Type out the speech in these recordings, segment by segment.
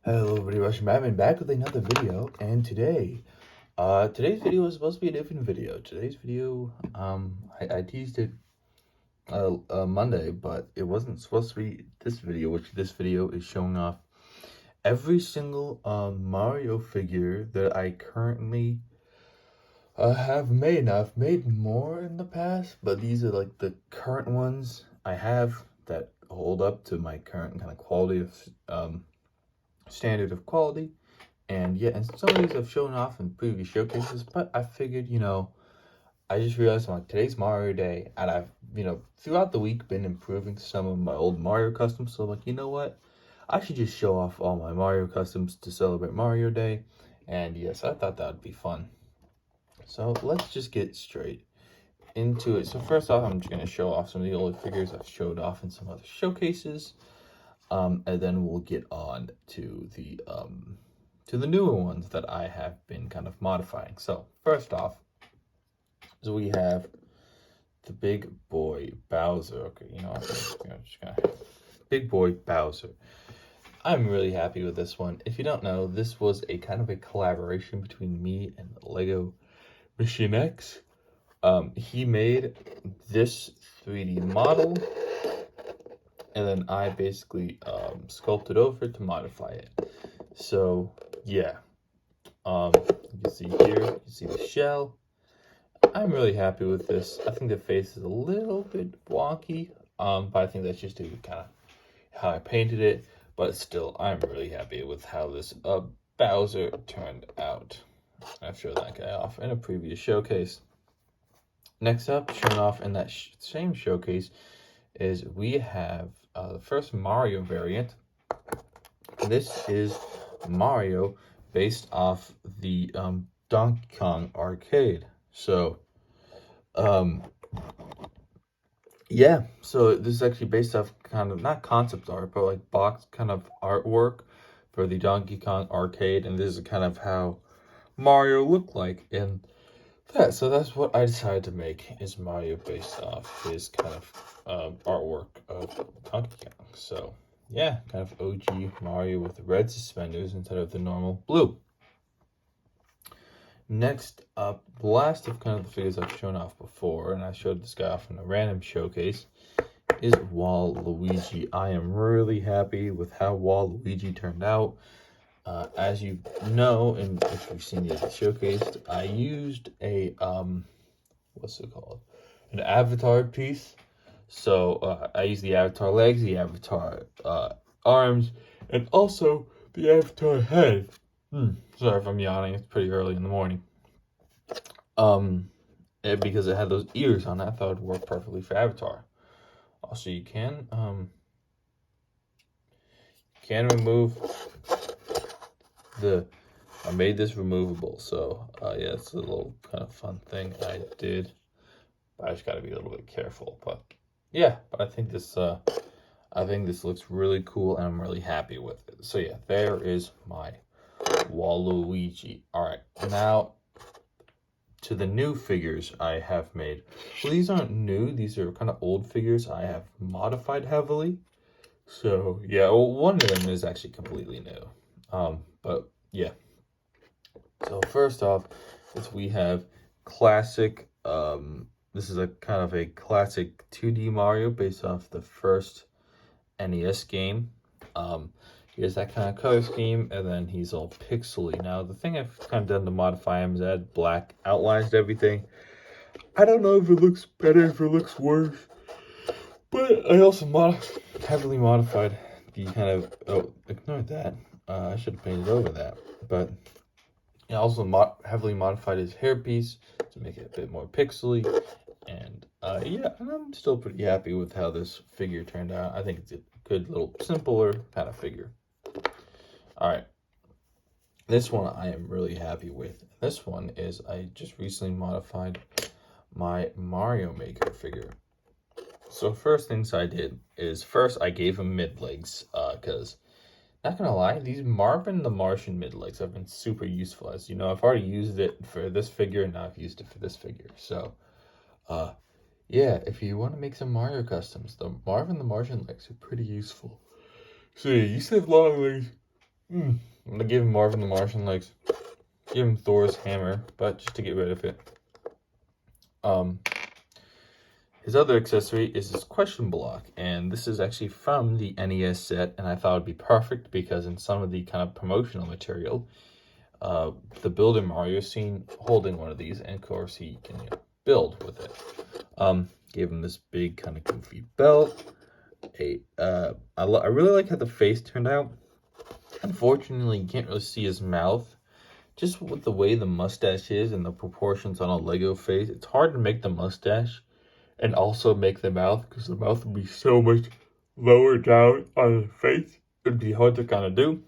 Hello everybody, Russian Batman back with another video, and today's video is supposed to be a different video. Today's video, I teased it Monday, but it wasn't supposed to be this video, which this video is showing off every single Mario figure that I currently have made. Now, I've made more in the past, but these are like the current ones I have that hold up to my current kind of quality of standard of quality. And yeah, and some of these have shown off in previous showcases, but I figured, I just realized like today's Mario Day, and I've, throughout the week been improving some of my old Mario customs. So I'm like, you know what? I should just show off all my Mario customs to celebrate Mario Day. And yes, I thought that would be fun. So let's just get straight into it. So first off, I'm just going to show off some of the older figures I've showed off in some other showcases. And then we'll get on to the newer ones that I have been kind of modifying. So first off, so we have the big boy Bowser. Okay, I'm just gonna big boy Bowser. I'm really happy with this one. If you don't know, this was a kind of a collaboration between me and Lego Machine X. He made this 3D model, and then I basically sculpted over it to modify it. So yeah, you can see here, you can see the shell. I'm really happy with this. I think the face is a little bit wonky, but I think that's just due to kind of how I painted it. But still, I'm really happy with how this Bowser turned out. I've showed that guy off in a previous showcase. Next up, shown off in that same showcase, is we have the first Mario variant. This is Mario based off the Donkey Kong arcade. So, yeah, so this is actually based off kind of not concept art, but like box kind of artwork for the Donkey Kong arcade, and this is kind of how Mario looked like in that. So that's what I decided to make, is Mario based off his kind of artwork of Donkey Kong. So yeah, kind of OG Mario with red suspenders instead of the normal blue. Next up, the last of kind of the figures I've shown off before, and I showed this guy off in a random showcase, is Waluigi. I am really happy with how Waluigi turned out. As you know, and if you've seen the other showcase, I used a, what's it called? An avatar piece. So I used the avatar legs, the avatar arms, and also the avatar head. Sorry if I'm yawning, it's pretty early in the morning. Because it had those ears on it, I thought it would work perfectly for Avatar. Also, you can remove I made this removable, so yeah, it's a little kind of fun thing I did. But I just gotta be a little bit careful. But yeah, but I think this looks really cool, and I'm really happy with it. So yeah, there is my Waluigi. Alright, now to the new figures I have made. Well, these aren't new, these are kind of old figures I have modified heavily. So yeah, well, one of them is actually completely new. But yeah. So first off, is we have classic, this is a kind of a classic 2D Mario based off the first NES game. He has that kind of color scheme, and then he's all pixely. Now, the thing I've kind of done to modify him is add black outlines to everything. I don't know if it looks better, if it looks worse, but I also heavily modified the kind of, oh, ignore that. I should have painted over that, but I also heavily modified his hairpiece to make it a bit more pixely, and yeah, and I'm still pretty happy with how this figure turned out. I think it's a good little simpler kind of figure. All right, this one I am really happy with. This one is I just recently modified my Mario Maker figure. So first things I did is first I gave him mid legs, because not gonna lie, these Marvin the Martian mid legs have been super useful. As you know, I've already used it for this figure, and now I've used it for this figure. So yeah, if you want to make some Mario customs, the Marvin the Martian legs are pretty useful. So yeah, you used to have long legs I'm gonna give him Marvin the Martian legs. Give him Thor's hammer, but just to get rid of it. His other accessory is his question block, and this is actually from the NES set, and I thought it'd be perfect because in some of the kind of promotional material, the Builder Mario is seen holding one of these, and of course he can build with it. Gave him this big kind of goofy belt. I really like how the face turned out. Unfortunately, you can't really see his mouth. Just with the way the mustache is and the proportions on a Lego face, it's hard to make the mustache and also make the mouth, because the mouth would be so much lower down on the face. It'd be hard to kind of do.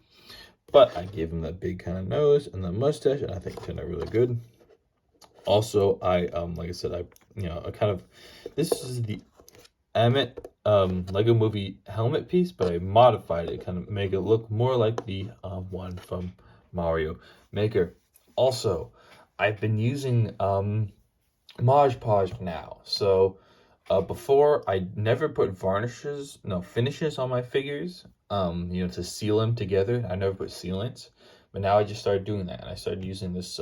But I gave him that big kind of nose and the mustache, and I think it turned out really good. Also, like I said, this is the Emmett Lego Movie helmet piece, but I modified it, kind of make it look more like the one from Mario Maker. Also, I've been using Mod Podge now. So before, I never put finishes on my figures, to seal them together. I never put sealants, but now I just started doing that, and I started using this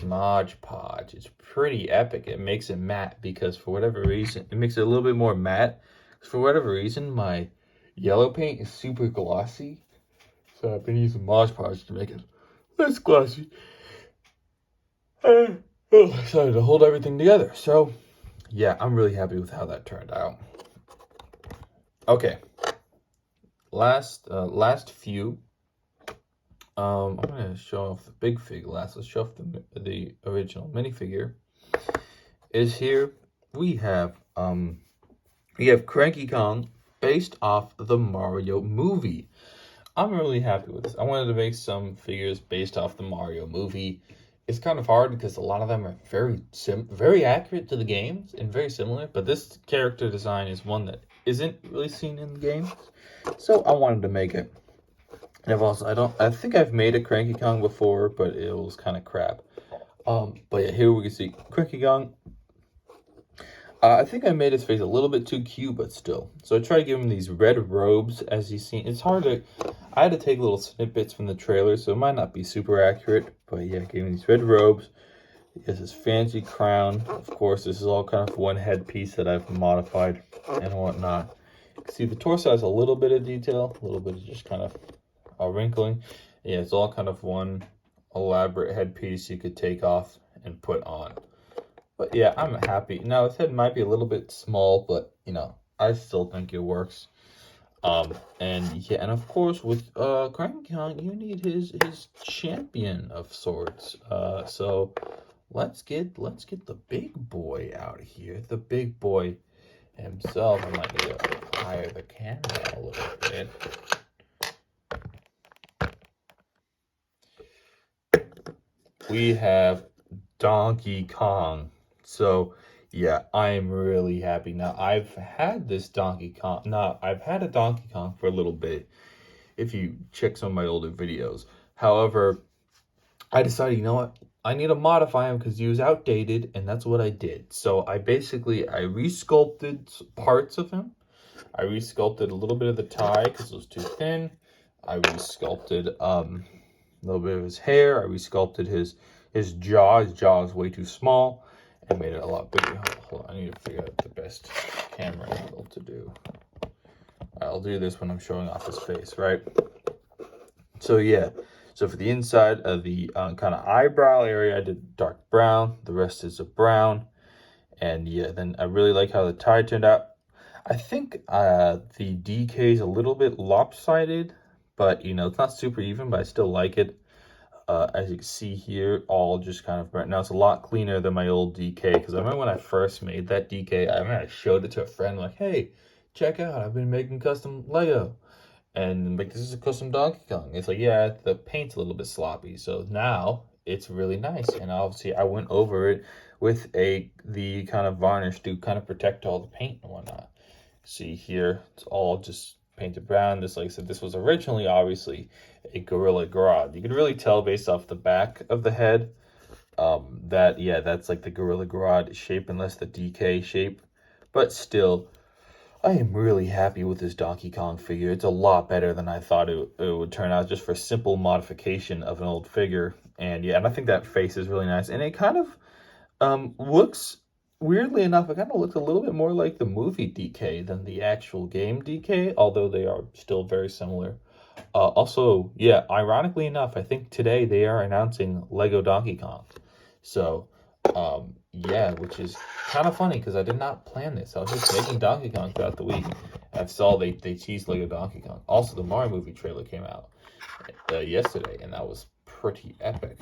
Mod Podge. It's pretty epic. It makes it matte because for whatever reason, it makes it a little bit more matte. For whatever reason, my yellow paint is super glossy, so I've been using Mod Podge to make it less glossy. And decided to hold everything together. So yeah, I'm really happy with how that turned out. Okay, last few. I'm gonna show off the big fig last. Let's show off the original minifigure. Is here we have Cranky Kong based off the Mario movie. I'm really happy with this. I wanted to make some figures based off the Mario movie. It's kind of hard because a lot of them are very accurate to the games and very similar, but this character design is one that isn't really seen in the games. So I wanted to make it. And I think I've made a Cranky Kong before, but it was kind of crap. But yeah, here we can see Cranky Kong. I think I made his face a little bit too cute, but still. So I tried to give him these red robes, as you see. It's hard to... I had to take little snippets from the trailer, so it might not be super accurate. But yeah, gave him these red robes. He has his fancy crown. Of course, this is all kind of one headpiece that I've modified and whatnot. You can see the torso has a little bit of detail, a little bit of just kind of a wrinkling. Yeah, it's all kind of one elaborate headpiece you could take off and put on. But yeah, I'm happy. Now, his head might be a little bit small, but, I still think it works. And of course, with Cranky Kong, you need his champion of sorts. So let's get the big boy out of here. The big boy himself. I might need to higher the camera a little bit. We have Donkey Kong. So, yeah, I am really happy. Now, I've had a Donkey Kong for a little bit, if you check some of my older videos. However, I decided, you know what? I need to modify him because he was outdated, and that's what I did. So, I resculpted parts of him. I resculpted a little bit of the tie because it was too thin. I resculpted a little bit of his hair. I resculpted his jaw. His jaw is way too small. And made it a lot bigger. Hold on, I need to figure out the best camera angle to do. I'll do this when I'm showing off his face, right? So yeah, so for the inside of the kind of eyebrow area, I did dark brown. The rest is a brown. And yeah, then I really like how the tie turned out. I think the DK is a little bit lopsided, but it's not super even, but I still like it. As you can see here, all just kind of burnt. Now it's a lot cleaner than my old DK, because I remember when I first made that DK, I showed it to a friend, like, hey, check out, I've been making custom Lego. And like, this is a custom Donkey Kong. It's like, yeah, the paint's a little bit sloppy. So now it's really nice. And obviously I went over it with the kind of varnish to kind of protect all the paint and whatnot. See here, it's all just painted brown. This, like I said, this was originally obviously a Gorilla Grodd. You could really tell based off the back of the head that's like the Gorilla Grodd shape, unless the DK shape. But still, I am really happy with this Donkey Kong figure. It's a lot better than I thought it would turn out, just for simple modification of an old figure. And yeah, and I think that face is really nice. And it kind of looks, weirdly enough, it kind of looks a little bit more like the movie DK than the actual game DK, although they are still very similar. Also, yeah, ironically enough, I think today they are announcing Lego Donkey Kong. So, yeah, which is kind of funny because I did not plan this. I was just making Donkey Kong throughout the week. And I saw they teased Lego Donkey Kong. Also, the Mario movie trailer came out yesterday, and that was pretty epic.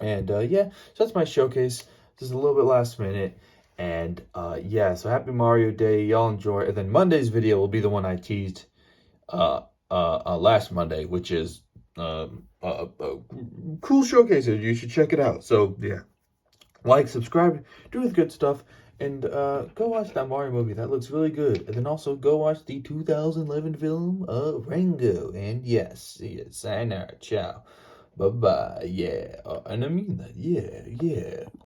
And yeah, so that's my showcase. Just a little bit last minute. And yeah, so happy Mario Day. Y'all enjoy. And then Monday's video will be the one I teased last Monday, which is cool showcases. You should check it out. So yeah, like, subscribe, do the good stuff, and go watch that Mario movie. That looks really good. And then also go watch the 2011 film Rango. And yes, sayonara, ciao, bye bye. Yeah, and I mean that. Yeah, yeah.